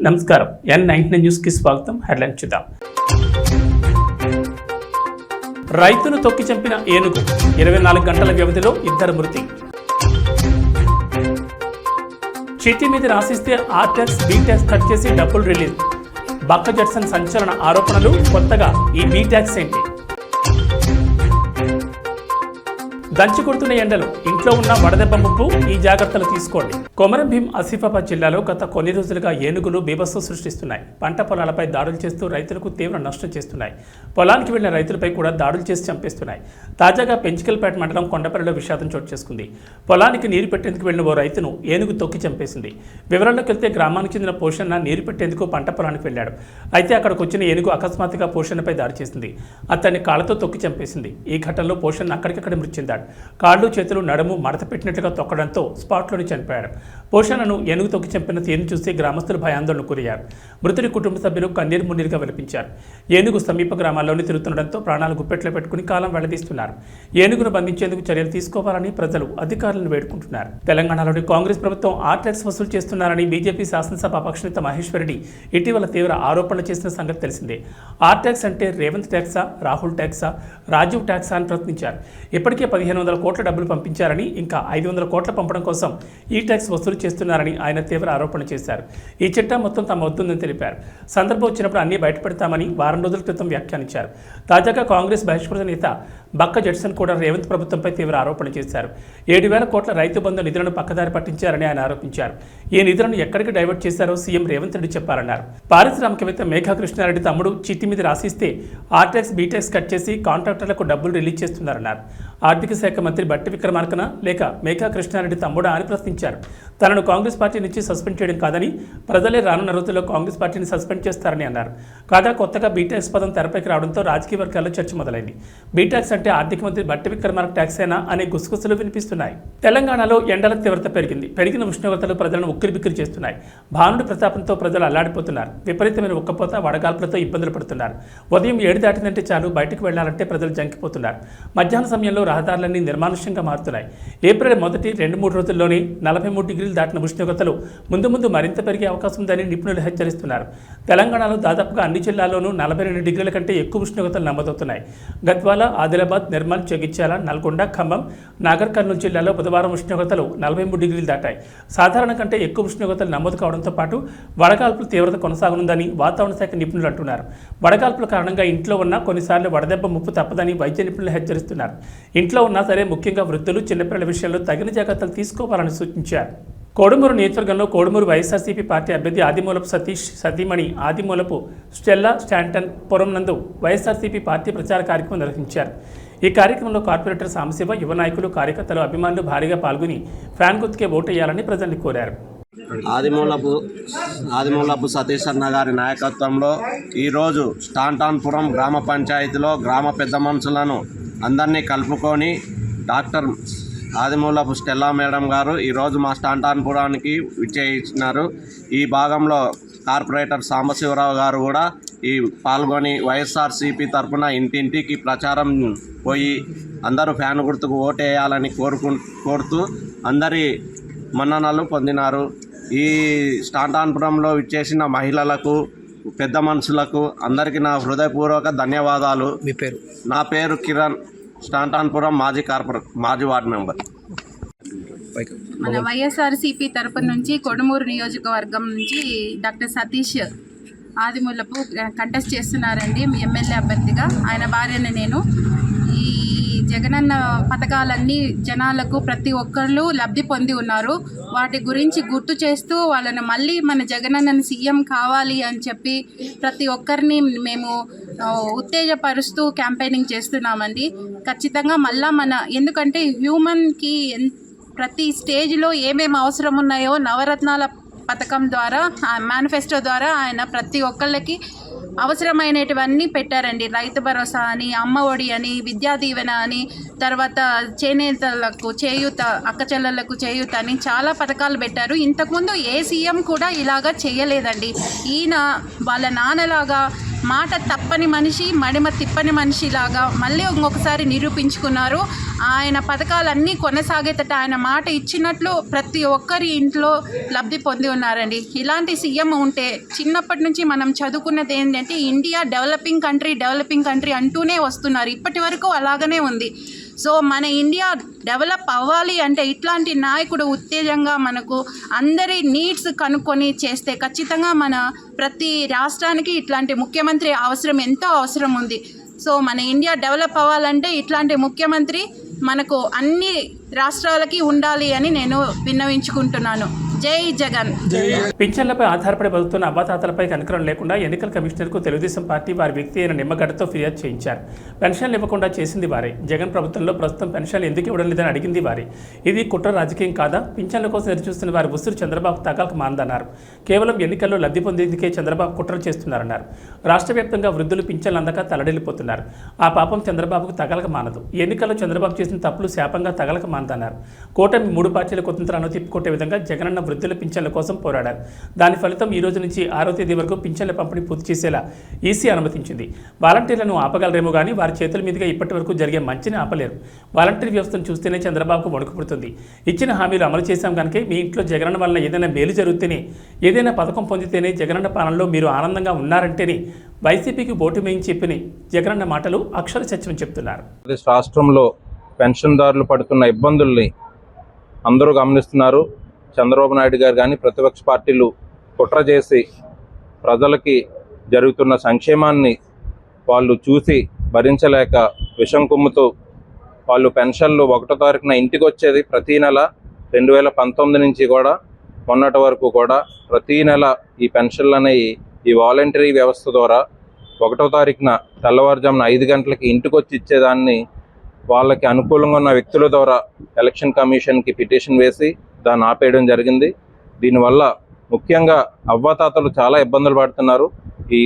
నమస్కారం N99 news కి స్వాగతం. హెడ్లైన్ చూద్దాం. రైతును తొక్కి చంపిన ఏనుగు 24 గంటల వ్యవధిలో 2 మృతి. చిట్టి మీద రాసిస్తే R tax B tax cut చేసి డబ్బులు రిలీజ్. బక్క జడ్సన్ సంచలన ఆరోపణలు. కొత్తగా ఈ బి ట్యాక్స్ ఏంటి? దంచి కొడుతున్న ఎండలు, ఇంట్లో ఉన్న వడదెబ్బ ముప్పు, ఈ జాగ్రత్తలు తీసుకోండి. కొమరం భీం ఆసిఫాబాద్ జిల్లాలో గత కొన్ని రోజులుగా ఏనుగులు బీభత్సం సృష్టిస్తున్నాయి. పంట పొలాలపై దాడులు చేస్తూ రైతులకు తీవ్ర నష్టం చేస్తున్నాయి. పొలానికి వెళ్లిన రైతులపై కూడా దాడులు చేసి చంపేస్తున్నాయి. తాజాగా పెంచికల్పేట మండలం కొండపల్లిలో విషాదం చోటు చేసుకుంది. పొలానికి నీరు పెట్టేందుకు వెళ్లిన ఓ రైతును ఏనుగు తొక్కి చంపేసింది. వివరాల్లోకి వెళ్తే గ్రామానికి చెందిన పోషన్న నీరు పెట్టేందుకు పంట పొలానికి వెళ్లాడు. అయితే అక్కడికి వచ్చిన ఏనుగు అకస్మాత్తుగా పోషన్నపై దాడి చేసింది. అతన్ని కాళ్లతో తొక్కి చంపేసింది. ఈ ఘటనలో పోషన్న అక్కడికక్కడ మృతి చెందాడు. కాళ్ళు చేతులు నడుము మడత పెట్టినట్లుగా తొక్కడంతో స్పాట్లోనే చనిపోయాడు. పోషణను ఏనుగు తొక్కి చంపిన తీరును చూసి గ్రామస్తులు భయాందోళన గురయ్యారు. మృతుడి కుటుంబ సభ్యులు కన్నీరు మున్నీరుగా విలపించారు. ఏనుగు సమీప గ్రామాల్లోనే తిరుగుతుండడంతో ప్రాణాలు గుప్పెట్లో పెట్టుకుని కాలం వెళ్లదీస్తున్నారు. ఏనుగును బంధించేందుకు చర్యలు తీసుకోవాలని ప్రజలు అధికారులను వేడుకుంటున్నారు. తెలంగాణలోని కాంగ్రెస్ ప్రభుత్వం ఆర్ ట్యాక్స్ వసూలు చేస్తున్నారని బీజేపీ శాసనసభ అపక్షనేత మహేశ్వర్ రెడ్డి ఇటీవల తీవ్ర ఆరోపణలు చేసిన సంగతి తెలిసిందే. ఆర్ ట్యాక్స్ అంటే రేవంత్ ట్యాక్సా, రాహుల్ ట్యాక్సా, రాజీవ్ ట్యాక్సా అని ప్రశ్నించారు. ఇప్పటికే 1500 కోట్ల డబ్బులు పంపించారని, ఇంకా 500 కోట్ల పంపడం కోసం ఈ ట్యాక్స్ వసూలు చేస్తున్నారని ఆయన తీవ్ర ఆరోపణ చేశారు. ఈ చిట్టా మొత్తం తమ వద్దుందని తెలిపారు. సందర్భం వచ్చినప్పుడు అన్ని బయటపెడతామని వారం రోజుల క్రితం వ్యాఖ్యానించారు. తాజాగా కాంగ్రెస్ బహిష్కృత నేత బక్క జడ్సన్ కూడా రేవంత్ ప్రభుత్వంపై తీవ్ర ఆరోపణ చేశారు. 7,000 కోట్ల రైతు బంధు నిధులను పక్కదారి పట్టించారని ఆయన ఆరోపించారు. ఈ నిధులను ఎక్కడికి డైవర్ట్ చేశారో సీఎం రేవంత్ రెడ్డి చెప్పారన్నారు. పారిశ్రామికవేత్త మేఘా కృష్ణారెడ్డి తమ్ముడు చిట్టి మీద రాసిస్తే R tax B tax cut చేసి కాంట్రాక్టర్లకు డబ్బులు రిలీజ్ చేస్తున్నారన్నారు. ఆర్థిక శాఖ మంత్రి బట్టి విక్రమార్కన లేక మేఘా కృష్ణారెడ్డి తమ్ముడా అని ప్రశ్నించారు. తనను కాంగ్రెస్ పార్టీ నుంచి సస్పెండ్ చేయడం కాదని, ప్రజలే రానున్న రోజుల్లో కాంగ్రెస్ పార్టీని సస్పెండ్ చేస్తారని అన్నారు. కాగా కొత్తగా బీటాక్స్ పదం తెరపైకి రావడంతో రాజకీయ వర్గాల్లో చర్చ మొదలైంది. బీటాక్స్ అంటే ఆర్థిక మంత్రి బట్టి విక్రమార్క ట్యాక్సేనా అనే గుసగుసలు వినిపిస్తున్నాయి. తెలంగాణలో ఎండల తీవ్రత పెరిగిన ఉష్ణోగ్రతలు ప్రజలను ఉక్కిరిబిక్కిరి చేస్తున్నాయి. భానుడి ప్రతాపంతో ప్రజలు అల్లాడిపోతున్నారు. విపరీతమైన ఉక్కపోత, వడగాల్పులతో ఇబ్బందులు పడుతున్నారు. ఉదయం 7 దాటిందంటే చాలు బయటకు వెళ్లాలంటే ప్రజలు జంకిపోతున్నారు. మధ్యాహ్న సమయంలో రహదారులన్నీ నిర్మానుష్యంగా మారుతున్నాయి. ఏప్రిల్ మొదటి 2-3 రోజుల్లోనే 43 డిగ్రీలు దాటిన ఉష్ణోగ్రతలు ముందు మరింత పెరిగే అవకాశం ఉందని నిపుణులు హెచ్చరిస్తున్నారు. తెలంగాణలో దాదాపుగా అన్ని జిల్లాల్లోనూ 42 డిగ్రీల కంటే ఎక్కువ ఉష్ణోగ్రతలు నమోదవుతున్నాయి. గద్వాల, ఆదిలాబాద్, నిర్మల్, జగిత్యాల, నల్గొండ, ఖమ్మం, నాగర్ కర్నూలు జిల్లాలో బుధవారం ఉష్ణోగ్రతలు 43 డిగ్రీలు దాటాయి. సాధారణ కంటే ఎక్కువ ఉష్ణోగ్రతలు నమోదు కావడంతో పాటు వడగాల్పుల తీవ్రత కొనసాగనుందని వాతావరణ శాఖ నిపుణులు అంటున్నారు. వడగాల్పుల కారణంగా ఇంట్లో ఉన్న కొన్నిసార్లు వడదెబ్బ ముప్పు తప్పదని వైద్య నిపుణులు హెచ్చరిస్తున్నారు. ఇంట్లో ఉన్నా సరే ముఖ్యంగా వృద్ధులు, చిన్నపిల్లల విషయంలో తగిన జాగ్రత్తలు తీసుకోవాలని సూచించారు. కోడుమూరు నియోజకవర్గంలో కోడుమూరు వైఎస్ఆర్సీపీ పార్టీ అభ్యర్థి ఆదిమూలపు సతీష్ సతీమణి ఆదిమూలపు స్టెల్లా స్టాంటన్ పురం నందు వైఎస్ఆర్సీపీ పార్టీ ప్రచార కార్యక్రమం నిర్వహించారు. ఈ కార్యక్రమంలో కార్పొరేటర్ సాంబశివ, యువ నాయకులు, కార్యకర్తలు, అభిమానులు భారీగా పాల్గొని ఫ్యాన్ గుర్తుకే ఓటేయాలని ప్రజల్ని కోరారు. ఆదిమూలపు సతీష్ అన్న గారి నాయకత్వంలో ఈరోజు స్టాంటాన్పురం గ్రామ పంచాయతీలో గ్రామ పెద్ద మనుషులను అందరినీ కలుపుకొని డాక్టర్ ఆదిమూలపు స్టెల్లా మేడం గారు ఈరోజు మా స్టాంటాన్పురానికి విచ్చేయించినారు. ఈ భాగంలో కార్పొరేటర్ సాంబశివరావు గారు కూడా పాల్గొని వైఎస్ఆర్సీపీ తరఫున ఇంటింటికి ప్రచారం పోయి అందరూ ఫ్యాన్ గుర్తుకు ఓటేయాలని కోరుతూ అందరి మన్ననలు పొందినారు. ఈ స్టాంటాన్పురంలో విచ్చేసిన మహిళలకు, పెద్ద మనుషులకు అందరికీ నా హృదయపూర్వక ధన్యవాదాలు. మీ పేరు? నా పేరు కిరణ్, స్టాంటాన్పురం మాజీ వార్డు మెంబర్. మన వైఎస్ఆర్సీపీ తరపు నుంచి కొడుమూరు నియోజకవర్గం నుంచి డాక్టర్ సతీష్ ఆదిమూలపు కంటెస్ట్ చేస్తున్నారండి మీ ఎమ్మెల్యే అభ్యర్థిగా. ఆయన భార్యని నేను. ఈ జగనన్న పథకాలన్నీ జనాలకు ప్రతి ఒక్కళ్ళు లబ్ధి పొంది ఉన్నారు. వాటి గురించి గుర్తు చేస్తూ వాళ్ళని మళ్ళీ మన జగనన్నని సీఎం కావాలి అని చెప్పి ప్రతి ఒక్కరిని మేము ఉత్తేజపరుస్తూ క్యాంపెయినింగ్ చేస్తున్నామండి. ఖచ్చితంగా మళ్ళా ఎందుకంటే హ్యూమన్కి ప్రతి స్టేజ్లో ఏమేమి అవసరం ఉన్నాయో నవరత్నాల పథకం ద్వారా, మేనిఫెస్టో ద్వారా ఆయన ప్రతి ఒక్కళ్ళకి అవసరమైనటువన్నీ పెట్టారండి. రైతు భరోసా అని, అమ్మ ఒడి అని, విద్యా దీవెన అని, తర్వాత చేనేతలకు చేయూత, అక్క చెల్లెళ్లకు చేయూత అని చాలా పథకాలు పెట్టారు. ఇంతకుముందు ఏ సీఎం కూడా ఇలాగా చేయలేదండి. ఈయన వాళ్ళ నాన్నలాగా మాట తప్పని మనిషి, మడిమ తిప్పని మనిషిలాగా మళ్ళీ ఇంకొకసారి నిరూపించుకున్నారు. ఆయన పథకాలన్నీ కొనసాగేటట్టు ఆయన మాట ఇచ్చినట్లు ప్రతి ఒక్కరి ఇంట్లో లబ్ధి పొంది ఉన్నారండి. ఇలాంటి సీఎం ఉంటే చిన్నప్పటి నుంచి మనం చదువుకున్నది ఏంటంటే ఇండియా డెవలపింగ్ కంట్రీ అంటూనే వస్తున్నారు. ఇప్పటి వరకు అలాగనే ఉంది. సో మన ఇండియా డెవలప్ అవ్వాలి అంటే ఇట్లాంటి నాయకుడు ఉత్తేజంగా మనకు అందరి నీడ్స్ కనుక్కొని చేస్తే ఖచ్చితంగా మన ప్రతి రాష్ట్రానికి ఇట్లాంటి ముఖ్యమంత్రి ఎంతో అవసరం ఉంది. సో మన ఇండియా డెవలప్ అవ్వాలంటే ఇట్లాంటి ముఖ్యమంత్రి మనకు అన్ని రాష్ట్రాలకి ఉండాలి అని నేను విన్నవించుకుంటున్నాను. జై జగన్. పింఛన్లపై ఆధారపడి బతుకుతున్న అవ్వాతాతలపై కనికరం లేకుండా ఎన్నికల కమిషనర్కు తెలుగుదేశం పార్టీ వారి వ్యక్తి అయిన నిమ్మగడ్డతో ఫిర్యాదు చేయించారు. పెన్షన్లు ఇవ్వకుండా చేసింది వారే. జగన్ ప్రభుత్వంలో ప్రస్తుతం పెన్షన్లు ఎందుకు ఇవ్వడం లేదని అడిగింది వారే. ఇది కుట్ర రాజకీయం కాదా? పింఛన్ల కోసం ఎదురుచూస్తున్న వారి ఉసురు చంద్రబాబు తగాలకు మాందన్నారు. కేవలం ఎన్నికల్లో లబ్ధి పొందేందుకే చంద్రబాబు కుట్రలు చేస్తున్నారన్నారు. రాష్ట్ర వ్యాప్తంగా వృద్ధులు పింఛన్లు అందక తలడిల్లిపోతున్నారు. ఆ పాపం చంద్రబాబుకు తగలక మానదు. ఎన్నికల్లో చంద్రబాబు చేసిన తప్పులు శాపంగా తగలక మానదన్నారు. కూటమి 3 పార్టీల కుతంత్రాలను తిప్పుకొట్టే విధంగా జగనన్న వృద్ధుల పింఛన్ల కోసం పోరాడారు. దాని ఫలితం ఈ రోజు నుంచి 6వ తేదీ వరకు పింఛన్ల పంపిణీ పూర్తి చేసేలా ఈసీ అనుమతించింది. వాలంటీర్లను ఆపగలరేమో కానీ వారి చేతుల మీదుగా ఇప్పటి వరకు జరిగే మంచిని ఆపలేరు. వాలంటీర్ వ్యవస్థను చూస్తేనే చంద్రబాబుకు వణుకు పుడుతుంది. ఇచ్చిన హామీలు అమలు చేశాం కనుక మీ ఇంట్లో జగనన్న వలన ఏదైనా మేలు జరుగుతేనే, ఏదైనా పథకం పొందితేనే జగనన్న పాలనలో మీరు ఆనందంగా ఉన్నారంటేనే వైసీపీకి ఓటు వేయించి చెప్పిన జగనన్న మాటలు అక్షర సత్యం చెప్తున్నారు. రాష్ట్రంలో పెన్షన్దారులు పడుతున్న ఇబ్బందుల్ని అందరూ గమనిస్తున్నారు. చంద్రబాబు నాయుడు గారు కానీ ప్రతిపక్ష పార్టీలు కుట్ర చేసి ప్రజలకి జరుగుతున్న సంక్షేమాన్ని వాళ్ళు చూసి భరించలేక విషం కుమ్ముతూ వాళ్ళు పెన్షన్లు 1వ తారీఖున ఇంటికి వచ్చేది ప్రతీ నెల 2019 నుంచి కూడా మొన్నటి వరకు కూడా ప్రతీ నెల ఈ పెన్షన్లు అనేవి ఈ వాలంటరీ వ్యవస్థ ద్వారా 1వ తారీఖున తెల్లవారుజామున 5 గంటలకి ఇంటికి వచ్చి ఇచ్చేదాన్ని వాళ్ళకి అనుకూలంగా ఉన్న వ్యక్తుల ద్వారా ఎలక్షన్ కమిషన్కి పిటిషన్ వేసి దాన్ని ఆపేయడం జరిగింది. దీనివల్ల ముఖ్యంగా అవ్వాతాతలు చాలా ఇబ్బందులు పడుతున్నారు. ఈ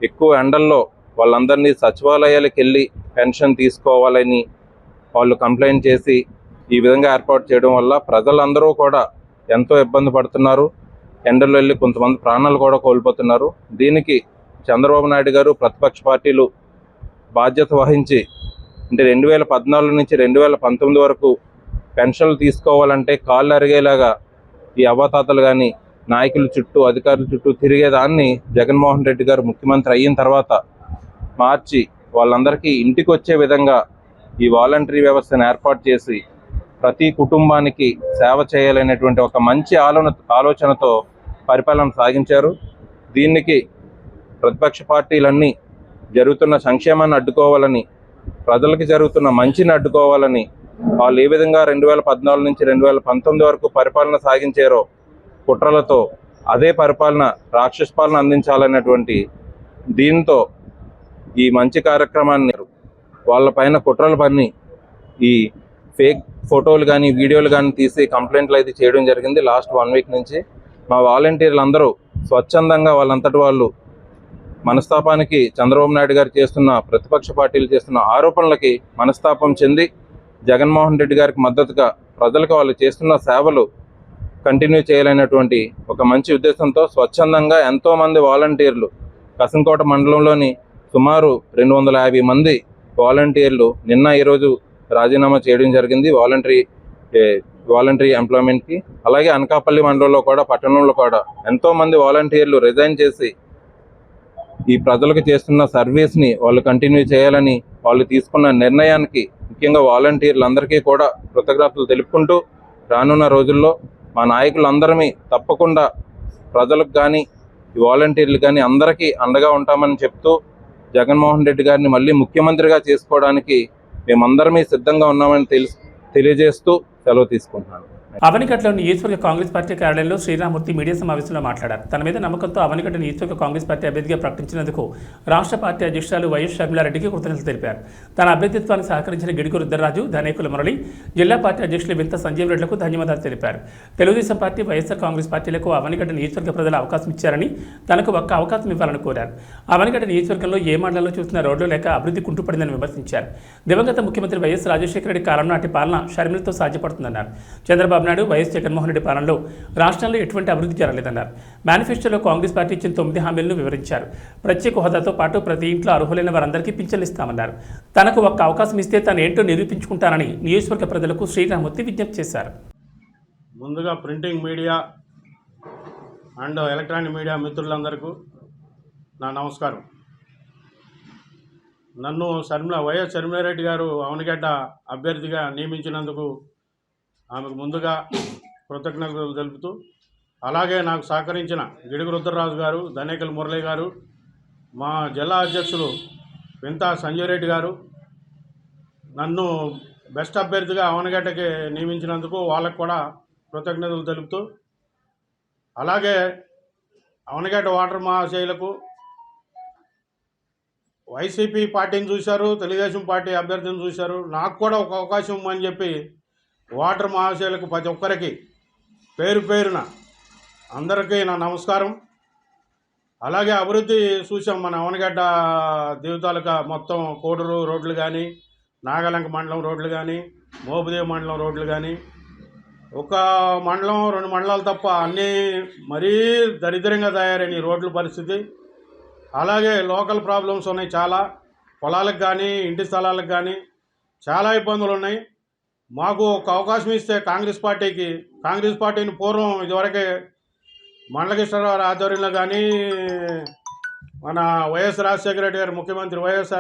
ఎక్కువ ఎండల్లో వాళ్ళందరినీ సచివాలయాలకు వెళ్ళి పెన్షన్ తీసుకోవాలని వాళ్ళు కంప్లైంట్ చేసి ఈ విధంగా ఏర్పాటు చేయడం వల్ల ప్రజలందరూ కూడా ఎంతో ఇబ్బంది పడుతున్నారు. ఎండల్లో వెళ్ళి కొంతమంది ప్రాణాలు కూడా కోల్పోతున్నారు. దీనికి చంద్రబాబు నాయుడు గారు ప్రతిపక్ష పార్టీలు బాధ్యత వహించి అంటే 2014 నుంచి 2019 వరకు పెన్షన్లు తీసుకోవాలంటే కాళ్ళు అరిగేలాగా ఈ అవ్వాతాతలు కానీ నాయకుల చుట్టూ అధికారుల చుట్టూ తిరిగేదాన్ని జగన్మోహన్ రెడ్డి గారు ముఖ్యమంత్రి అయిన తర్వాత మార్చి వాళ్ళందరికీ ఇంటికి వచ్చే విధంగా ఈ వాలంటరీ వ్యవస్థను ఏర్పాటు చేసి ప్రతి కుటుంబానికి సేవ చేయాలనేటువంటి ఒక మంచి ఆలోచనతో పరిపాలన సాగించారు. దీనికి ప్రతిపక్ష పార్టీలన్నీ జరుగుతున్న సంక్షేమాన్ని అడ్డుకోవాలని, ప్రజలకి జరుగుతున్న మంచిని అడ్డుకోవాలని వాళ్ళు ఏ విధంగా 2014 నుంచి 2019 వరకు పరిపాలన సాగించారో కుట్రలతో అదే పరిపాలన రాక్షస పాలన అందించాలనేటువంటి దీంతో ఈ మంచి కార్యక్రమాన్ని వాళ్ళపైన కుట్రలు పన్ని ఈ ఫేక్ ఫోటోలు కానీ వీడియోలు కానీ తీసి కంప్లైంట్లు అయితే చేయడం జరిగింది. లాస్ట్ 1 వీక్ నుంచి మా వాలంటీర్లు అందరూ స్వచ్ఛందంగా వాళ్ళంతటి వాళ్ళు మనస్తాపానికి చంద్రబాబు నాయుడు గారు చేస్తున్న ప్రతిపక్ష పార్టీలు చేస్తున్న ఆరోపణలకి మనస్తాపం చెంది జగన్మోహన్ రెడ్డి గారికి మద్దతుగా ప్రజలకు వాళ్ళు చేస్తున్న సేవలు కంటిన్యూ చేయాలనేటువంటి ఒక మంచి ఉద్దేశంతో స్వచ్ఛందంగా ఎంతోమంది వాలంటీర్లు కసంకోట మండలంలోని సుమారు 250 మంది వాలంటీర్లు ఈరోజు రాజీనామా చేయడం జరిగింది వాలంటరీ ఎంప్లాయ్మెంట్కి. అలాగే అనకాపల్లి మండలంలో కూడా పట్టణంలో కూడా ఎంతోమంది వాలంటీర్లు రిజైన్ చేసి ఈ ప్రజలకు చేస్తున్న సర్వీస్ని వాళ్ళు కంటిన్యూ చేయాలని వాళ్ళు తీసుకున్న నిర్ణయానికి ముఖ్యంగా వాలంటీర్లందరికీ కూడా కృతజ్ఞతలు తెలుపుకుంటూ రానున్న రోజుల్లో మా నాయకులందరమీ తప్పకుండా ప్రజలకు కానీ ఈ వాలంటీర్లు కానీ అందరికీ అండగా ఉంటామని చెప్తూ జగన్మోహన్ రెడ్డి గారిని మళ్ళీ ముఖ్యమంత్రిగా చేసుకోవడానికి మేమందరమీ సిద్ధంగా ఉన్నామని తెలియజేస్తూ సెలవు తీసుకుంటున్నాను. అవనిగడ్డలోని నియోజకవర్గ కాంగ్రెస్ పార్టీ కార్యాలయంలో శ్రీరామూర్తి మీడియా సమావేశంలో మాట్లాడారు. తన మీద నమ్మకంతో అవనిగడ్డ నియోజకవర్గ కాంగ్రెస్ పార్టీ అభ్యర్థిగా ప్రకటించినందుకు రాష్ట్ర పార్టీ అధ్యక్షురాలు వైఎస్ షర్మిలారెడ్డికి కృతజ్ఞతలు తెలిపారు. తన అభ్యర్థిత్వానికి సహకరించిన గిడుగు రుద్రరాజు, ధనేకుల మురళి, జిల్లా పార్టీ అధ్యక్షులు వింత సంజీవ్ రెడ్డిలకు ధన్యవాదాలు తెలిపారు. తెలుగుదేశం పార్టీ, వైఎస్ఆర్ కాంగ్రెస్ పార్టీలకు అవనిగడ్డ నియోజకవర్గ ప్రజలు అవకాశం ఇచ్చారని తనకు ఒక్క అవకాశం ఇవ్వాలని కోరారు. అవనిగడ్డ నియోజకవర్గంలో ఏ మండలంలో చూసిన రోడ్లు లేక అభివృద్ధి కుంటుపడిందని విమర్శించారు. దివంగత ముఖ్యమంత్రి వైఎస్ రాజశేఖర రెడ్డి కాలం నాటి పాలన షర్మిలతో సాధ్యపడుతుందన్నారు. చంద్రబాబు నాయుడు వైఎస్ జగన్మోహన్ రెడ్డి పాలనలో రాష్ట్రంలో ఎటువంటి అభివృద్ధి జరగలేదన్నారు. మేనిఫెస్టోలో కాంగ్రెస్ పార్టీ ఇచ్చిన 9 హామీలను వివరించారు. ప్రత్యేక హోదాతో పాటు ప్రతి ఇంట్లో అర్హులైన వారందరికీ పింఛన్లు ఇస్తామన్నారు. తనకు ఒక్క అవకాశం ఇస్తే తాను ఏంటో నిరూపించుకుంటానని నియోజకవర్గ ప్రజలకు శ్రీరామూర్తి విజ్ఞప్తి చేశారు. ముందుగా printing media and electronic media మిత్రులందరికీ నా నమస్కారం. నన్ను వైఎస్ షర్మిలారెడ్డి గారు అవనిగడ్డ అభ్యర్థిగా నియమించినందుకు ఆమెకు ముందుగా కృతజ్ఞతలు తెలుపుతూ, అలాగే నాకు సహకరించిన గిడుగు రుద్రరాజు గారు, ధనేకల్ మురళి గారు, మా జిల్లా అధ్యక్షులు వింతా సంజయ్ రెడ్డి గారు నన్ను బెస్ట్ అభ్యర్థిగా అవనిగడ్డకి నియమించినందుకు వాళ్ళకు కూడా కృతజ్ఞతలు తెలుపుతూ, అలాగే అవనిగడ్డ వాటర్ మహాశయులకు వైసీపీ పార్టీని చూశారు, తెలుగుదేశం పార్టీ అభ్యర్థిని చూశారు, నాకు కూడా ఒక అవకాశం ఇవ్వమని చెప్పి వాటర్ మహాశయులకు ప్రతి ఒక్కరికి పేరు పేరున అందరికీ నా నమస్కారం. అలాగే అభివృద్ధి చూసాం. మన అవనిగడ్డ దేవతాలక మొత్తం కోడూరు రోడ్లు కానీ, నాగలంక మండలం రోడ్లు కానీ, మోపుదేవి మండలం రోడ్లు కానీ, ఒక మండలం 2 మండలాలు తప్ప అన్నీ మరీ దరిద్రంగా తయారైన రోడ్ల పరిస్థితి. అలాగే లోకల్ ప్రాబ్లమ్స్ ఉన్నాయి చాలా. పొలాలకు కానీ, ఇంటి స్థలాలకు కానీ చాలా ఇబ్బందులు ఉన్నాయి. మాకు ఒక అవకాశం ఇస్తే కాంగ్రెస్ పార్టీని పూర్వం ఇదివరకే మండలకృష్ణరావు ఆధ్వర్యంలో కానీ, మన వైఎస్ రాజశేఖర రెడ్డి గారు ముఖ్యమంత్రి వైఎస్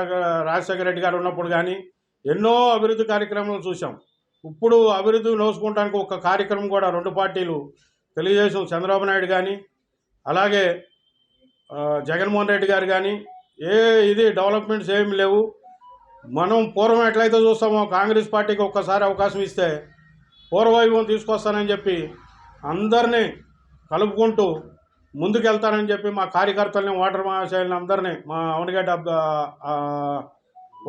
రాజశేఖర రెడ్డి గారు ఉన్నప్పుడు కానీ ఎన్నో అభివృద్ధి కార్యక్రమాలు చూసాం. ఇప్పుడు అభివృద్ధి నోచుకోవడానికి ఒక కార్యక్రమం కూడా 2 పార్టీలు, తెలుగుదేశం చంద్రబాబు నాయుడు కానీ, అలాగే జగన్మోహన్ రెడ్డి గారు కానీ ఇది డెవలప్మెంట్స్ ఏమి లేవు. మనం పూర్వం ఎట్లయితే చూస్తామో కాంగ్రెస్ పార్టీకి ఒక్కసారి అవకాశం ఇస్తే పూర్వవైభవం తీసుకొస్తానని చెప్పి అందరినీ కలుపుకుంటూ ముందుకెళ్తానని చెప్పి మా కార్యకర్తలని, వాటర్ మహాశయులని అందరినీ, మా అవనిగడ్డ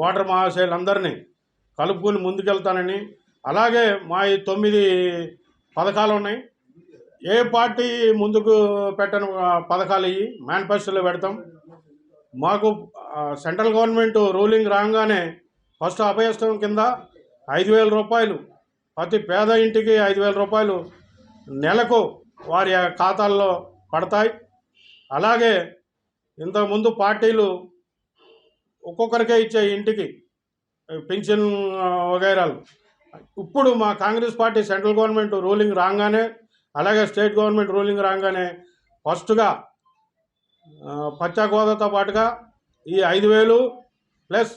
వాటర్ మహాశయులందరినీ కలుపుకొని ముందుకెళ్తానని, అలాగే మా ఈ 9 పథకాలు ఉన్నాయి. ఏ పార్టీ ముందుకు పెట్టని పథకాలు ఇవి మేనిఫెస్టోలో పెడతాం. మాకు సెంట్రల్ గవర్నమెంట్ రూలింగ్ రాగానే ఫస్ట్ అభయస్థం కింద 5,000 రూపాయలు ప్రతి పేద ఇంటికి 5,000 రూపాయలు నెలకు వారి ఖాతాల్లో పడతాయి. అలాగే ఇంతకుముందు పార్టీలు ఒక్కొక్కరికే ఇచ్చే ఇంటికి పెన్షన్ వగైరాలు. ఇప్పుడు మా Congress party central government ruling రాగానే, అలాగే స్టేట్ గవర్నమెంట్ రూలింగ్ రాగానే ఫస్ట్గా ప్రత్యేక హోదాతో పాటుగా ఈ 5,000 ప్లస్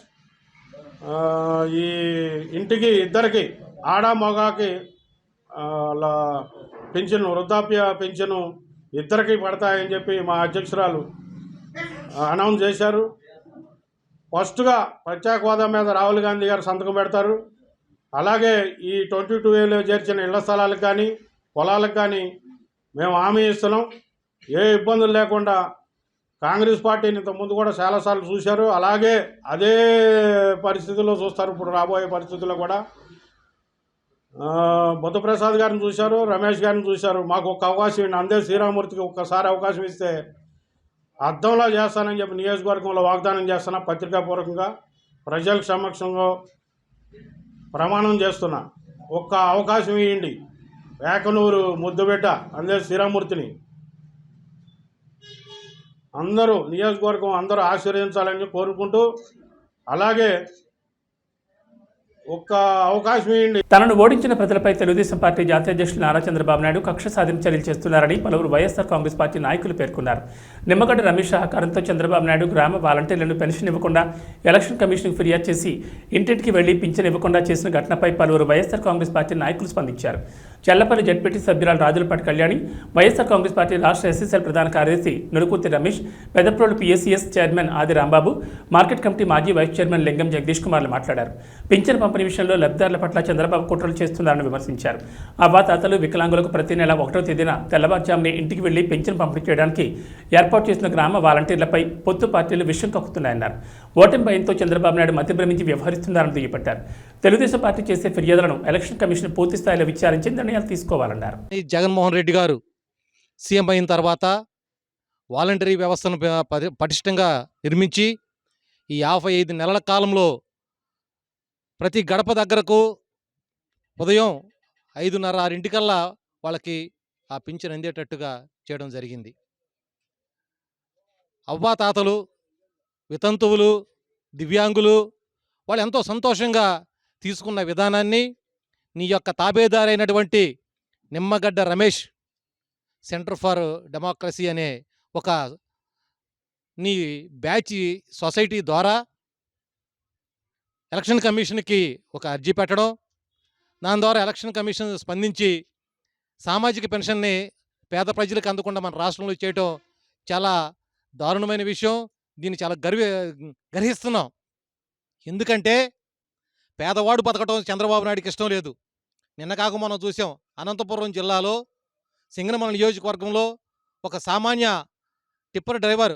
ఈ ఇంటికి ఇద్దరికి ఆడ మగాకి పెన్షన్, వృద్ధాప్య పెన్షను ఇద్దరికి పడతాయని చెప్పి మా అధ్యక్షురాలు అనౌన్స్ చేశారు. ఫస్ట్గా ప్రత్యేక హోదా మీద రాహుల్ గాంధీ గారు సంతకం పెడతారు. అలాగే ఈ 22A చేర్చిన ఇళ్ల స్థలాలకు కానీ, పొలాలకు కానీ మేము హామీ ఇస్తున్నాం. ఏ ఇబ్బందులు లేకుండా కాంగ్రెస్ పార్టీని ఇంతకుముందు కూడా చాలాసార్లు చూశారు. అలాగే అదే పరిస్థితుల్లో చూస్తారు ఇప్పుడు రాబోయే పరిస్థితుల్లో కూడా. బుద్ధప్రసాద్ గారిని చూశారు, రమేష్ గారిని చూశారు. మాకు ఒక అవకాశం, అందే శ్రీరామూర్తికి ఒక్కసారి అవకాశం ఇస్తే అర్థంలో చేస్తానని చెప్పి నియోజకవర్గంలో వాగ్దానం చేస్తున్నా. పత్రికాపూర్వకంగా ప్రజల సమక్షంలో ప్రమాణం చేస్తున్నా. ఒక్క అవకాశం ఇవ్వండి. వేకనూరు ముద్దుబిడ్డ అందే శ్రీరామూర్తిని అందరూ నియోజకవర్గం అందరూ ఆశీర్వదించాలని కోరుకుంటూ, అలాగే ఒక్క అవకాశం ఇవ్వండి. తనను ఓడించిన ప్రజలపై తెలుగుదేశం పార్టీ జాతీయ అధ్యక్షులు నారా చంద్రబాబు నాయుడు కక్ష సాధింపు చర్యలు చేస్తున్నారని పలువురు వైఎస్ఆర్ కాంగ్రెస్ పార్టీ నాయకులు పేర్కొన్నారు. నిమ్మగడ్డ రమేష్ సహకారంతో చంద్రబాబు నాయుడు గ్రామ వాలంటీర్లను పెన్షన్ ఇవ్వకుండా ఎలక్షన్ కమిషన్కు ఫిర్యాదు చేసి ఇంటింటికి వెళ్లి పింఛన్ ఇవ్వకుండా చేసిన ఘటనపై పలువురు వైఎస్ఆర్ కాంగ్రెస్ పార్టీ నాయకులు స్పందించారు. చల్లపల్లి జడ్పీటీ సభ్యురాలు రాజులపాటి కళ్యాణి, వైఎస్ఆర్ కాంగ్రెస్ పార్టీ రాష్ట్ర ఎస్ఎస్ఎల్ ప్రధాన కార్యదర్శి నురుకుర్తి రమేష్, పెదప్రోలు పిఎస్సిఎస్ చైర్మన్ ఆది రాంబాబు, మార్కెట్ కమిటీ మాజీ వైస్ చైర్మన్ లింగం జగదీష్ కుమార్లు మాట్లాడారు. పింఛన్ పంపిణీ విషయంలో లబ్ధిదారుల పట్ల చంద్రబాబు కుట్రలు చేస్తున్నారని విమర్శించారు. అవ్వాతాతలు, వికలాంగులకు ప్రతి నెల 1వ తేదీన తెల్లవారుజామునే ఇంటికి వెళ్లి పింఛన్ పంపిణీ చేయడానికి ఏర్పాటు చేసిన గ్రామ వాలంటీర్లపై పొత్తు పార్టీలు విషయం కక్కుతున్నాయన్నారు. ఓటమి భయంతో చంద్రబాబు నాయుడు మతిభ్రమించి వ్యవహరిస్తున్నారని దుయ్యబట్టారు. తెలుగుదేశం పార్టీ చేసే ఫిర్యాదులను ఎలక్షన్ కమిషన్ పూర్తి స్థాయిలో విచారించి నిర్ణయాలు తీసుకోవాలన్నారు. జగన్మోహన్ రెడ్డి గారు సీఎం అయిన తర్వాత వాలంటరీ వ్యవస్థను పటిష్టంగా నిర్మించి ఈ 55 నెలల కాలంలో ప్రతి గడప దగ్గరకు ఉదయం 5:30, 6 వాళ్ళకి ఆ పింఛన్ అందేటట్టుగా చేయడం జరిగింది. అవ్వాతాతలు, వితంతువులు, దివ్యాంగులు వాళ్ళు ఎంతో సంతోషంగా తీసుకున్న విధానాన్ని నీ యొక్క తాబేదారైనటువంటి Nimmagadda Ramesh centre for democracy అనే ఒక నీ బ్యాచ్ సొసైటీ ద్వారా ఎలక్షన్ కమిషన్కి ఒక అర్జీ పెట్టడం, దాని ద్వారా ఎలక్షన్ కమిషన్ స్పందించి సామాజిక పెన్షన్ని పేద ప్రజలకు అందకుండా మన రాష్ట్రంలో చేయటం చాలా దారుణమైన విషయం. దీన్ని చాలా గర్హిస్తున్నాం. ఎందుకంటే పేదవాడు బతకటం చంద్రబాబు నాయుడికి ఇష్టం లేదు. నిన్న కాక మనం చూసాం, అనంతపురం జిల్లాలో సింగనమల నియోజకవర్గంలో ఒక సామాన్య టిప్పర్ డ్రైవర్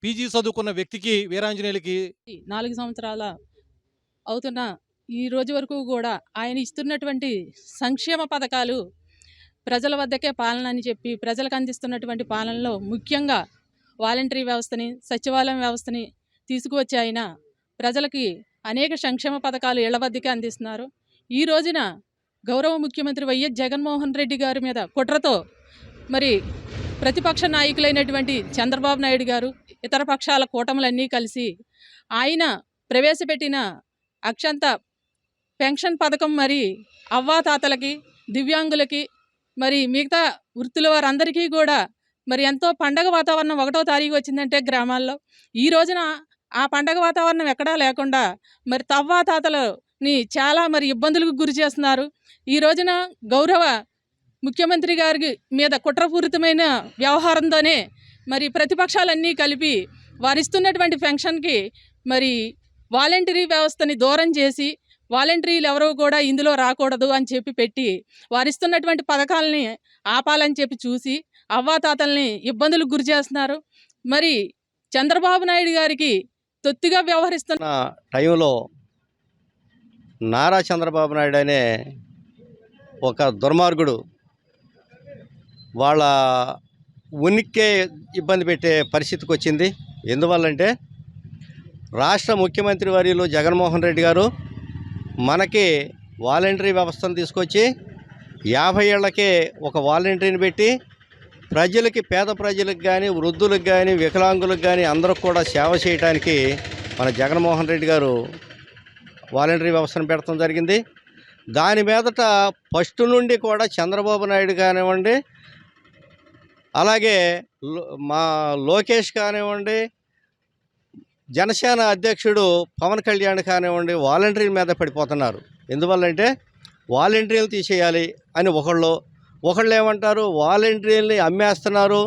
పీజీ చదువుకున్న వ్యక్తికి, వీరాంజనేయులకి 4 సంవత్సరాల అవుతున్న ఈ రోజు వరకు కూడా ఆయన ఇస్తున్నటువంటి సంక్షేమ పథకాలు ప్రజల వద్దకే పాలన అని చెప్పి ప్రజలకు అందిస్తున్నటువంటి పాలనలో ముఖ్యంగా వాలంటరీ వ్యవస్థని, సచివాలయం వ్యవస్థని తీసుకువచ్చి ఆయన ప్రజలకి అనేక సంక్షేమ పథకాలు ఇళ్ల వద్దకే అందిస్తున్నారు. ఈ రోజున గౌరవ ముఖ్యమంత్రి వైఎస్ జగన్మోహన్ రెడ్డి గారి మీద కుట్రతో మరి ప్రతిపక్ష నాయకులైనటువంటి చంద్రబాబు నాయుడు గారు, ఇతర పక్షాల కూటములన్నీ కలిసి ఆయన ప్రవేశపెట్టిన అక్షంత పెన్షన్ పథకం మరి అవ్వాతాతలకి, దివ్యాంగులకి, మరి మిగతా వృత్తుల వారందరికీ కూడా మరి ఎంతో పండగ వాతావరణం 1వ తారీఖు వచ్చిందంటే గ్రామాల్లో, ఈ రోజున ఆ పండగ వాతావరణం ఎక్కడా లేకుండా మరి తవ్వాతాతలని చాలా మరి ఇబ్బందులకు గురి చేస్తున్నారు. ఈ రోజున గౌరవ ముఖ్యమంత్రి గారి మీద కుట్రపూరితమైన వ్యవహారంతోనే మరి ప్రతిపక్షాలన్నీ కలిపి వారిస్తున్నటువంటి పెన్షన్కి మరి వాలంటరీ వ్యవస్థని దూరం చేసి వాలంటరీలు ఎవరో కూడా ఇందులో రాకూడదు అని చెప్పి పెట్టి వారిస్తున్నటువంటి పథకాలని ఆపాలని చెప్పి చూసి అవ్వాతాతల్ని ఇబ్బందులకు గురి చేస్తున్నారు. మరి చంద్రబాబు నాయుడు గారికి తొత్తిగా వ్యవహరిస్తున్న టైంలో నారా చంద్రబాబు నాయుడు అనే ఒక దుర్మార్గుడు వాళ్ళ ఉనికే ఇబ్బంది పెట్టే పరిస్థితికి వచ్చింది. ఎందువల్లంటే రాష్ట్ర ముఖ్యమంత్రి వర్యులు జగన్మోహన్ రెడ్డి గారు మనకి వాలంటరీ వ్యవస్థను తీసుకొచ్చి 50 ఏళ్లకే ఒక వాలంటరీని పెట్టి ప్రజలకి, పేద ప్రజలకు కానీ, వృద్ధులకు కానీ, వికలాంగులకు కానీ అందరికి కూడా సేవ చేయడానికి మన జగన్మోహన్ రెడ్డి గారు వాలంటరీ వ్యవస్థను పెట్టడం జరిగింది. దాని మీదట ఫస్ట్ నుండి కూడా చంద్రబాబు నాయుడు కానివ్వండి, అలాగే మా లోకేష్ కానివ్వండి, జనసేన అధ్యక్షుడు పవన్ కళ్యాణ్ కానివ్వండి, వాలంటరీ మీద పడిపోతున్నారు. ఎందువల్లంటే వాలంటరీలు తీసేయాలి అని ఒకళ్ళు ఏమంటారు, వాలంటరీలని అమ్మేస్తున్నారు,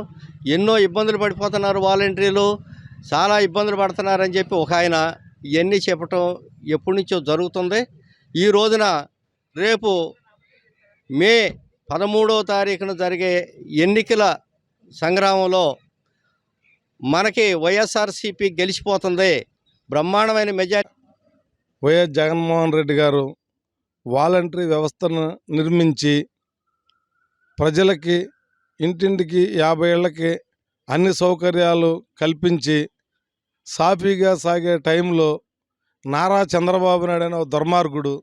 ఎన్నో ఇబ్బందులు పడిపోతున్నారు, వాలంటరీలు చాలా ఇబ్బందులు పడుతున్నారని చెప్పి ఒక ఆయన ఇవన్నీ చెప్పటం ఎప్పటి నుంచో జరుగుతుంది. ఈ రోజున రేపు మే 13వ తారీఖున జరిగే ఎన్నికల సంగ్రామంలో మనకి వైఎస్ఆర్సీపీ గెలిచిపోతుంది, బ్రహ్మాండమైన మెజారిటీ. వైఎస్ జగన్మోహన్ రెడ్డి గారు వాలంటరీ వ్యవస్థను నిర్మించి ప్రజలకి ఇంటింటికి 50 ఏళ్ళకి అన్ని సౌకర్యాలు కల్పించి సాఫీగా సాగే టైంలో నారా చంద్రబాబు నాయుడు అనే ఒక దుర్మార్గుడు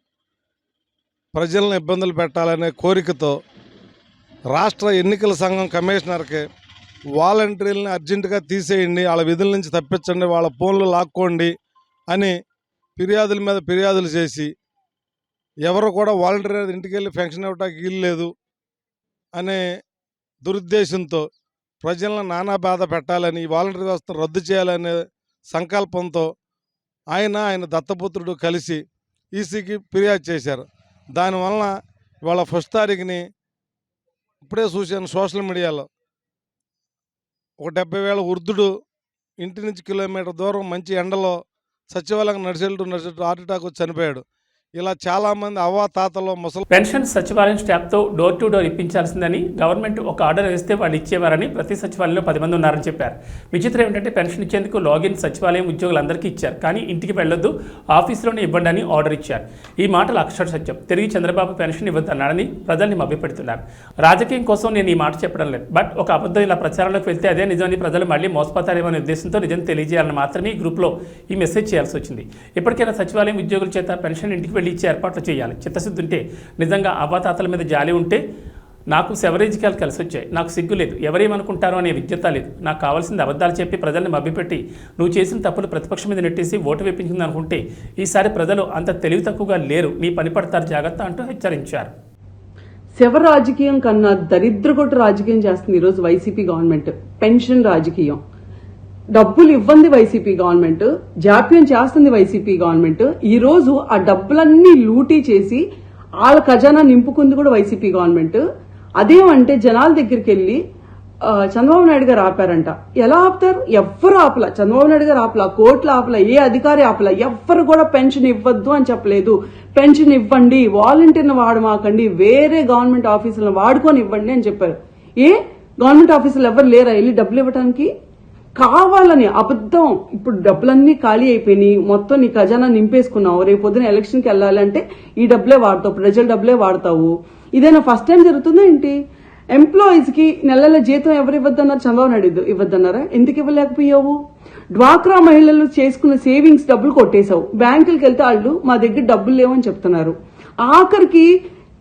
ప్రజలను ఇబ్బందులు పెట్టాలనే కోరికతో రాష్ట్ర ఎన్నికల సంఘం కమిషనర్కి వాలంటీర్లని అర్జెంటుగా తీసేయండి, వాళ్ళ విధుల నుంచి తప్పించండి, వాళ్ళ ఫోన్లు లాక్కోండి అని ఫిర్యాదుల మీద ఫిర్యాదులు చేసి ఎవరు కూడా వాలంటీర్ ఇంటికి వెళ్ళి పెన్షన్ ఇవ్వటానికి వీలు లేదు అనే దురుద్దేశంతో ప్రజలను నానా బాధ పెట్టాలని, ఈ వాలంటీర్ వ్యవస్థను రద్దు చేయాలనే సంకల్పంతో ఆయన దత్తపుత్రుడు కలిసి ఈసీకి ఫిర్యాదు చేశారు. దానివలన ఇవాళ 1వ తారీఖుని ఇప్పుడే చూశాను సోషల్ మీడియాలో, ఒక 70,000 వృద్ధుడు ఇంటి నుంచి కిలోమీటర్ దూరం మంచి ఎండలో సచివాలయం నడిచెళ్తూ హార్ట్ అటాక్ వచ్చి చనిపోయాడు. ఇలా చాలామంది అవ్వాతాతలు, ముసలి పెన్షన్ సచివాలయం స్టాఫ్తో డోర్ టు డోర్ ఇప్పించాల్సిందని గవర్నమెంట్ ఒక ఆర్డర్ వేస్తే వాళ్ళు ఇచ్చేవారని, ప్రతి సచివాలయంలో 10 మంది ఉన్నారని చెప్పారు. విచిత్రం ఏంటంటే పెన్షన్ ఇచ్చేందుకు లాగిన్ సచివాలయం ఉద్యోగులందరికీ ఇచ్చారు, కానీ ఇంటికి వెళ్ళొద్దు, ఆఫీసులోనే ఇవ్వండి అని ఆర్డర్ ఇచ్చారు. ఈ మాటలు అక్షర సత్యం. తిరిగి చంద్రబాబు పెన్షన్ ఇవ్వద్దన్నాడని ప్రజల్ని మభ్యపెడుతున్నారు. రాజకీయం కోసం నేను ఈ మాట చెప్పడం లేదు, బట్ ఒక అబద్ధం ఇలా ప్రచారంలోకి వెళ్తే అదే నిజమని ప్రజలు మళ్ళీ మోసపోతారేమో అనే ఉద్దేశంతో నిజం తెలియజేయాలని మాత్రమే ఈ గ్రూప్లో ఈ మెసేజ్ చేయాల్సి వచ్చింది. ఇప్పటికైనా సచివాలయం ఉద్యోగుల చేత పెన్షన్ ఇంటికి తీసుకెళ్లి ఇచ్చే ఏర్పాట్లు చేయాలి. చిత్తశుద్ధి ఉంటే, నిజంగా అవ్వాతాతల మీద జాలి ఉంటే, నాకు శవరేజికాలు కలిసి వచ్చాయి, నాకు సిగ్గు లేదు, ఎవరేమనుకుంటారో అనే విజ్ఞత లేదు, నాకు కావాల్సింది అబద్ధాలు చెప్పి ప్రజల్ని మభ్యపెట్టి నువ్వు చేసిన తప్పులు ప్రతిపక్షం మీద నెట్టేసి ఓటు వేపించింది అనుకుంటే ఈసారి ప్రజలు అంత తెలివి తక్కువగా లేరు, నీ పని పడతారు జాగ్రత్త అంటూ హెచ్చరించారు. శవ రాజకీయం కన్నా దరిద్రగొట్టు రాజకీయం చేస్తుంది ఈరోజు వైసీపీ గవర్నమెంట్. పెన్షన్ రాజకీయం, డబ్బులు ఇవ్వండి వైసీపీ గవర్నమెంట్, జాప్యం చేస్తుంది వైసీపీ గవర్నమెంట్. ఈ రోజు ఆ డబ్బులన్నీ లూటీ చేసి వాళ్ళ ఖజానా నింపుకుంది కూడా వైసీపీ గవర్నమెంట్. అదేమంటే జనాల దగ్గరికి వెళ్లి చంద్రబాబు నాయుడు గారు ఆపారంట. ఎలా ఆపుతారు? ఎవ్వరు ఆపల, చంద్రబాబు నాయుడు గారు ఆపల, కోర్టులు ఆపల, ఏ అధికారి ఆపల, ఎవ్వరు కూడా పెన్షన్ ఇవ్వద్దు అని చెప్పలేదు. పెన్షన్ ఇవ్వండి, వాలంటీర్ని వాడమాకండి, వేరే గవర్నమెంట్ ఆఫీసులను వాడుకొని ఇవ్వండి అని చెప్పారు. ఏ గవర్నమెంట్ ఆఫీసులు ఎవరు లేరా వెళ్ళి డబ్బులు ఇవ్వడానికి? కావాలని అబద్ధం. ఇప్పుడు డబ్బులన్నీ ఖాళీ అయిపోయినాయి, మొత్తం నీ ఖజానా నింపేసుకున్నావు, రేపు పొద్దున ఎలక్షన్కి వెళ్ళాలంటే ఈ డబ్బులే వాడతావు, ప్రజల డబ్బులే వాడతావు. ఇదేనా ఫస్ట్ టైం జరుగుతుందా ఏంటి? ఎంప్లాయీస్ కి నెలల జీతం ఎవరు ఇవ్వద్దన్నారు? చంద్రబాబు నాయుడు ఇవ్వద్దన్నారా? ఎందుకు ఇవ్వలేకపోయావు? డ్వాక్రా మహిళలు చేసుకున్న సేవింగ్స్ డబ్బులు కొట్టేశావు. బ్యాంకులకు వెళ్తే వాళ్ళు మా దగ్గర డబ్బులు లేవని చెప్తున్నారు. ఆఖరికి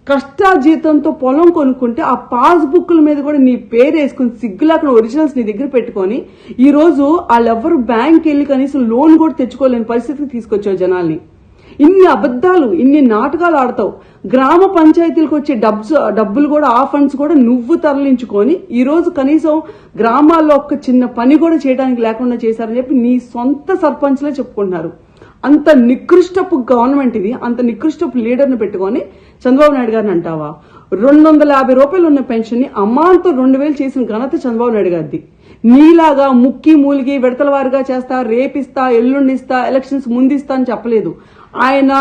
కష్టాజీతంతో పొలం కొనుక్కుంటే ఆ పాస్బుక్ల మీద కూడా నీ పేరు వేసుకుని సిగ్గులాక్కడ ఒరిజినల్స్ నీ దగ్గర పెట్టుకొని ఈ రోజు వాళ్ళెవ్వరు బ్యాంక్ వెళ్ళి కనీసం లోన్ కూడా తెచ్చుకోలేని పరిస్థితికి తీసుకొచ్చావు జనాల్ని. ఇన్ని అబద్దాలు, ఇన్ని నాటకాలు ఆడతావు. గ్రామ పంచాయతీలకు వచ్చే డబ్బులు కూడా, ఆ ఫండ్స్ కూడా నువ్వు తరలించుకొని ఈ రోజు కనీసం గ్రామాల్లో ఒక్క చిన్న పని కూడా చేయడానికి లేకుండా చేశారని చెప్పి నీ సొంత సర్పంచ్లే చెప్పుకుంటున్నారు. అంత నికృష్టపు గవర్నమెంట్ ఇది. అంత నికృష్టపు లీడర్ని పెట్టుకొని చంద్రబాబు నాయుడు గారిని అంటావా? 250 రూపాయలు ఉన్న పెన్షన్ ని అమ్మాంతో 2000 చేసిన ఘనత చంద్రబాబు నాయుడు గారిది. నీలాగా ముక్కి మూలిగి విడతల వారిగా చేస్తా, రేపిస్తా, ఎల్లుండిస్తా, ఎలక్షన్స్ ముందిస్తా అని చెప్పలేదు. ఆయన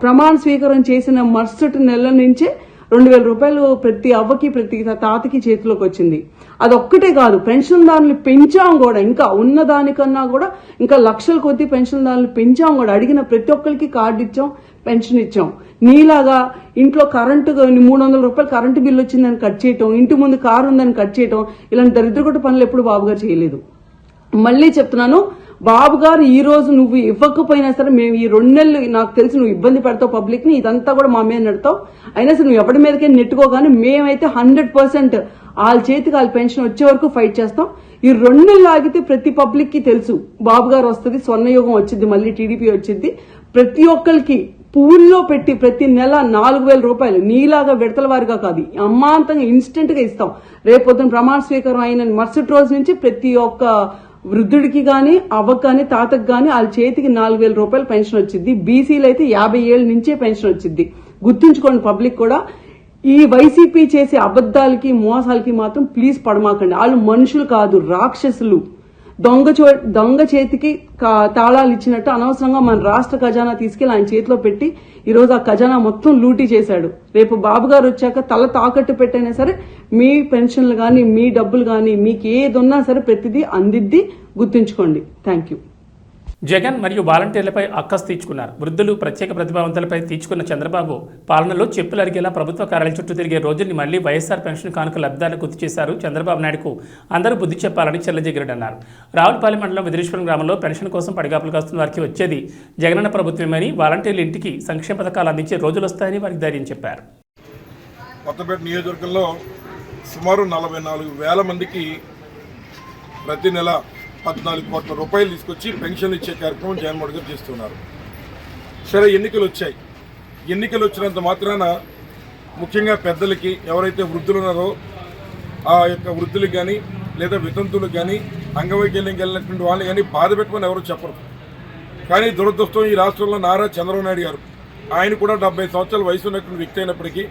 ప్రమాణ స్వీకారం చేసిన మరుసటి నెల నుంచే 2000 రూపాయలు ప్రతి అవ్వకి ప్రతి తాతకి చేతిలోకి వచ్చింది. అదొక్కటే కాదు, పెన్షన్దారులు పెంచాం కూడా, ఇంకా ఉన్నదానికన్నా కూడా ఇంకా లక్షల కొద్ది పెన్షన్దారులు పెంచాం కూడా. అడిగిన ప్రతి ఒక్కరికి కార్డు ఇచ్చాం, పెన్షన్ ఇచ్చాం. నీలాగా ఇంట్లో కరెంటు 300 రూపాయలు కరెంటు బిల్లు వచ్చిందని కట్ చేయటం, ఇంటి ముందు కారు ఉందని కట్ చేయటం, ఇలాంటి దరిద్రగొట్ట పనులు ఎప్పుడు బాబుగారు చేయలేదు. మళ్లీ చెప్తున్నాను, బాబు గారు ఈ రోజు నువ్వు ఇవ్వకపోయినా సరే మేము ఈ 2 నెలలు, నాకు తెలిసి నువ్వు ఇబ్బంది పెడతావు పబ్లిక్ ని, ఇదంతా కూడా మా మీద నెడతావు. అయినా సరే నువ్వు ఎవరి మీదకే నెట్టుకోగానే మేమైతే 100% వాళ్ళ చేతికి వాళ్ళ పెన్షన్ వచ్చే వరకు ఫైట్ చేస్తాం. ఈ 2 నెలలు ఆగితే ప్రతి పబ్లిక్ కి తెలుసు బాబు గారు వస్తుంది, స్వర్ణయుగం వచ్చింది, మళ్ళీ టీడీపీ వచ్చింది. ప్రతి ఒక్కరికి పూల్లో పెట్టి ప్రతి నెల 4000 రూపాయలు నీలాగా విడతల వారిగా కాదు, అమ్మాంతంగా ఇన్స్టెంట్ గా ఇస్తాం. రేపొద్దున ప్రమాణ స్వీకారం అయిన మరుసటి రోజు నుంచి ప్రతి ఒక్క వృద్ధుడికి గాని, అవ్వకు గాని, తాతకు గాని వాళ్ళ చేతికి 4000 రూపాయలు పెన్షన్ వచ్చింది. బీసీలు అయితే 50 ఏళ్ల నుంచే పెన్షన్ వచ్చింది. గుర్తుంచుకోండి పబ్లిక్ కూడా. ఈ వైసీపీ చేసే అబద్దాలకి మోసాలకి మాత్రం ప్లీజ్ పడమాకండి. వాళ్ళు మనుషులు కాదు, రాక్షసులు. దొంగ చేతికి తాళాలు ఇచ్చినట్టు అనవసరంగా మన రాష్ట్ర ఖజానా తీసుకెళ్లి ఆయన చేతిలో పెట్టి ఈ రోజు ఆ ఖజానా మొత్తం లూటీ చేశాడు. రేపు బాబు గారు వచ్చాక తల తాకట్టు పెట్టైనా సరే మీ పెన్షన్లు గాని, మీ డబ్బులు గాని, మీకు ఏది ఉన్నా సరే ప్రతిదీ అందిద్ది, గుర్తుంచుకోండి. Thank you. జగన్ మరియు వాలంటీర్లపై అక్కసు తీర్చుకున్నారు. వృద్ధులు, ప్రత్యేక ప్రతిభావంతులపై తీర్చుకున్న చంద్రబాబు పాలనలో చెప్పులు అరిగేలా ప్రభుత్వ కార్యాలయం చుట్టూ తిరిగే రోజుల్ని మళ్లీ వైఎస్ఆర్ పెన్షన్ కానుక లబ్ధాలను గుర్తు చేశారు. చంద్రబాబు నాయుడుకు అందరూ బుద్ధి చెప్పాలని చెల్లజగిరెడ్డి అన్నారు. రావులపాలెం మండలం విదిరేశ్వరం గ్రామంలో పెన్షన్ కోసం పడిగాపులు కాస్తున్న వారికి వచ్చేది జగనన్న ప్రభుత్వమని, వాలంటీర్లు ఇంటికి సంక్షేమ పథకాలు అందించే రోజులు వస్తాయని వారికి ధైర్యం చెప్పారు. కొత్తపేట నియోజకవర్గంలో సుమారు 44,000 మందికి ప్రతి నెల 14 కోట్ల రూపాయలు తీసుకొచ్చి పెన్షన్ ఇచ్చే కార్యక్రమం జగన్మోహన్ గారు చేస్తున్నారు. సరే, ఎన్నికలు వచ్చాయి. ఎన్నికలు వచ్చినంత మాత్రాన ముఖ్యంగా పెద్దలకి, ఎవరైతే వృద్ధులు ఉన్నారో ఆ యొక్క వృద్ధులకు కానీ లేదా వితంతులకు కానీ అంగవైకల్యం కలిగినటువంటి వాళ్ళు కానీ బాధ పెట్టుకొని ఎవరు చెప్పరు. కానీ దురదృష్టం, ఈ రాష్ట్రంలో నారా చంద్రబాబు నాయుడు గారు, ఆయన కూడా 70 సంవత్సరాల వయసు ఉన్నటువంటి వ్యక్తి అయినప్పటికీ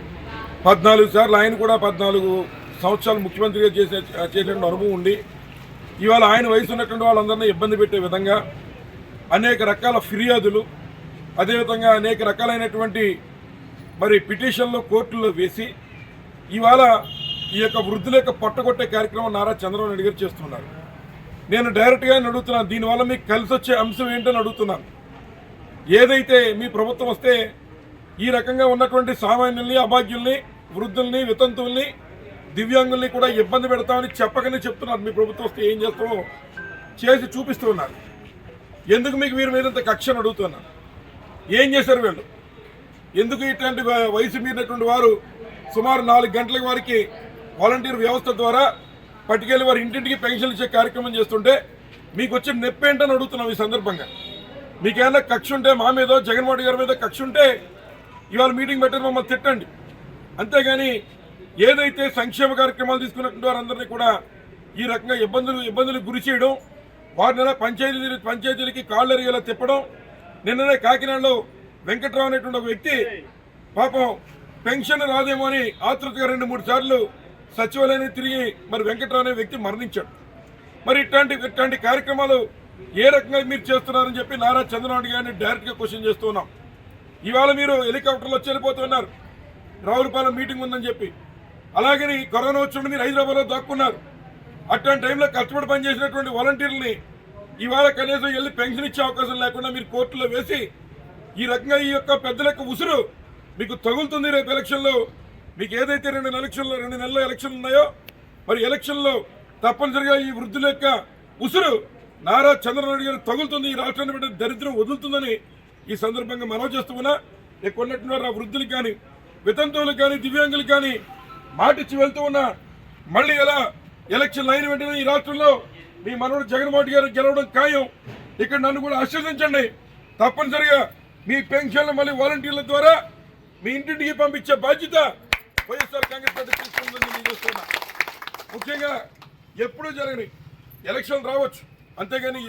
14 సార్లు ఆయన కూడా 14 సంవత్సరాలు ముఖ్యమంత్రిగా చేసినటువంటి అనుభవం ఉండి ఇవాళ ఆయన వయసు ఉన్నటువంటి వాళ్ళందరినీ ఇబ్బంది పెట్టే విధంగా అనేక రకాల ఫిర్యాదులు, అదేవిధంగా అనేక రకాలైనటువంటి పిటిషన్లు కోర్టుల్లో వేసి ఇవాళ ఈ యొక్క వృద్ధుల యొక్క పట్టగొట్టే కార్యక్రమం నారా చంద్రబాబు నాయుడు గారు చేస్తున్నారు. నేను డైరెక్ట్గా అడుగుతున్నాను, దీనివల్ల మీకు కలిసి వచ్చే అంశం ఏంటని అడుగుతున్నాను. ఏదైతే మీ ప్రభుత్వం వస్తే ఈ రకంగా ఉన్నటువంటి సామాన్యుల్ని, అభాగ్యుల్ని, వృద్ధుల్ని, వితంతుల్ని, దివ్యాంగుల్ని కూడా ఇబ్బంది పెడతామని చెప్పకనే చెప్తున్నారు. మీ ప్రభుత్వం వస్తే ఏం చేస్తామో చేసి చూపిస్తూ ఉన్నారు. ఎందుకు మీకు వీరి మీద కక్షను అడుగుతున్నారు? ఏం చేశారు వీళ్ళు? ఎందుకు ఇట్లాంటి వయసు మీరినటువంటి వారు సుమారు 4 గంటల వారికి వాలంటీర్ వ్యవస్థ ద్వారా పట్టుకెళ్ళి వారి ఇంటింటికి పెన్షన్ ఇచ్చే కార్యక్రమం చేస్తుంటే మీకు వచ్చే నొప్పి ఏంటని అడుగుతున్నాం ఈ సందర్భంగా. మీకేమైనా కక్ష ఉంటే మా మీద, జగన్మోహన్ గారి మీద కక్ష ఉంటే ఇవాళ మీటింగ్ పెట్టారు మమ్మల్ని తిట్టండి. అంతేగాని ఏదైతే సంక్షేమ కార్యక్రమాలు తీసుకున్నటువంటి వారందరినీ కూడా ఈ రకంగా ఇబ్బందులకు గురి చేయడం, వారిని పంచాయతీలకి కాళ్ళు ఎరిగేలా తిప్పడం. నిన్ననే కాకినాడలో వెంకట్రావు అనేటువంటి ఒక వ్యక్తి పాపం పెన్షన్ రాదేమో అని ఆతృతగా 2-3 సార్లు సచివాలయాన్ని తిరిగి మరి వెంకట్రావు అనే వ్యక్తి మరణించాడు. మరి ఇట్లాంటి కార్యక్రమాలు ఏ రకంగా మీరు చేస్తున్నారని చెప్పి నారా చంద్రబాబు గారిని డైరెక్ట్గా క్వశ్చన్ చేస్తున్నాం. ఇవాళ మీరు హెలికాప్టర్లో వచ్చి వెళ్ళిపోతున్నారు, రావులపాలెం మీటింగ్ ఉందని చెప్పి. అలాగని కరోనా వచ్చి మీరు హైదరాబాద్లో దాక్కున్నారు. అట్లాంటి టైంలో కష్టపడి పనిచేసినటువంటి వాలంటీర్లని ఇవాళ కనీసం వెళ్ళి పెన్షన్ ఇచ్చే అవకాశం లేకుండా మీరు కోర్టులో వేసి ఈ రకంగా ఈ యొక్క పెద్దల యొక్క ఉసురు మీకు తగులుతుంది. రేపు ఎలక్షన్లో మీకు ఏదైతే 2 నెలల ఎలక్షన్లు ఉన్నాయో మరి ఎలక్షన్లో తప్పనిసరిగా ఈ వృద్ధుల యొక్క ఉసురు నారా చంద్రబాబు గారు తగులుతుంది. ఈ రాష్ట్రాన్ని బట్టి దరిద్రం వదులుతుందని ఈ సందర్భంగా మనవి చేస్తూ ఉన్నా. కొన్నట్టున్నారు ఆ వృద్ధులకు కానీ, వితంతువులకు కానీ, దివ్యాంగులకు కానీ మాటిచ్చి వెళ్తూ ఉన్నా. మళ్ళీ ఎలా ఎలక్షన్లు అయిన వెంటనే ఈ రాష్ట్రంలో మీ మనవడు జగన్మోహన్ గారు గెలవడం ఖాయం. ఇక్కడ నన్ను కూడా ఆశీర్వదించండి. తప్పనిసరిగా మీ పెన్షన్లు మళ్ళీ వాలంటీర్ల ద్వారా మీ ఇంటింటికి పంపించే బాధ్యత వైఎస్ఆర్ కాంగ్రెస్ పార్టీ తీసుకుందని నేను చూస్తున్నా. ముఖ్యంగా ఎప్పుడూ జరగని ఎలక్షన్ రావచ్చు, అంతేగాని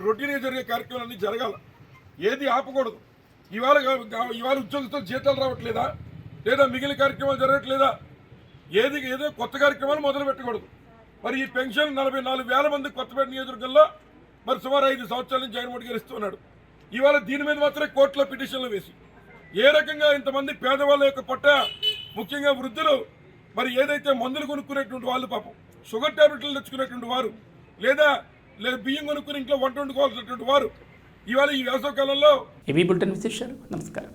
రొటీన్గా జరిగే కార్యక్రమాలన్నీ జరగాల, ఏది ఆపకూడదు. ఇవాళ ఉద్యోగస్తులు జీతాలు రావట్లేదా, లేదా మిగిలిన కార్యక్రమాలు జరగట్లేదా, ఏదో కొత్త కార్యక్రమాలు మొదలు పెట్టకూడదు. మరి ఈ పెన్షన్ 44,000 మంది కొత్తపేట నియోజకవర్గంలో మరి సుమారు 5 సంవత్సరాల నుంచి జగన్మోహన్ గారు ఇస్తున్నాడు. ఇవాళ దీని మీద మాత్రమే కోర్టులో పిటిషన్లు వేసి ఏ రకంగా ఇంతమంది పేదవాళ్ళ యొక్క పట్ట, ముఖ్యంగా వృద్ధులు, మరి ఏదైతే మందులు కొనుక్కునేటువంటి వాళ్ళు, పాపం షుగర్ టాబ్లెట్లు తెచ్చుకునేటువంటి వారు, లేదా బియ్యం కొనుక్కుని ఇంట్లో వంట వండుకోవాల్సినటువంటి వారు ఇవాళ ఈ వేసవ కాలంలో ఇవి బులెటిన్ విశేషాలు. నమస్కారం.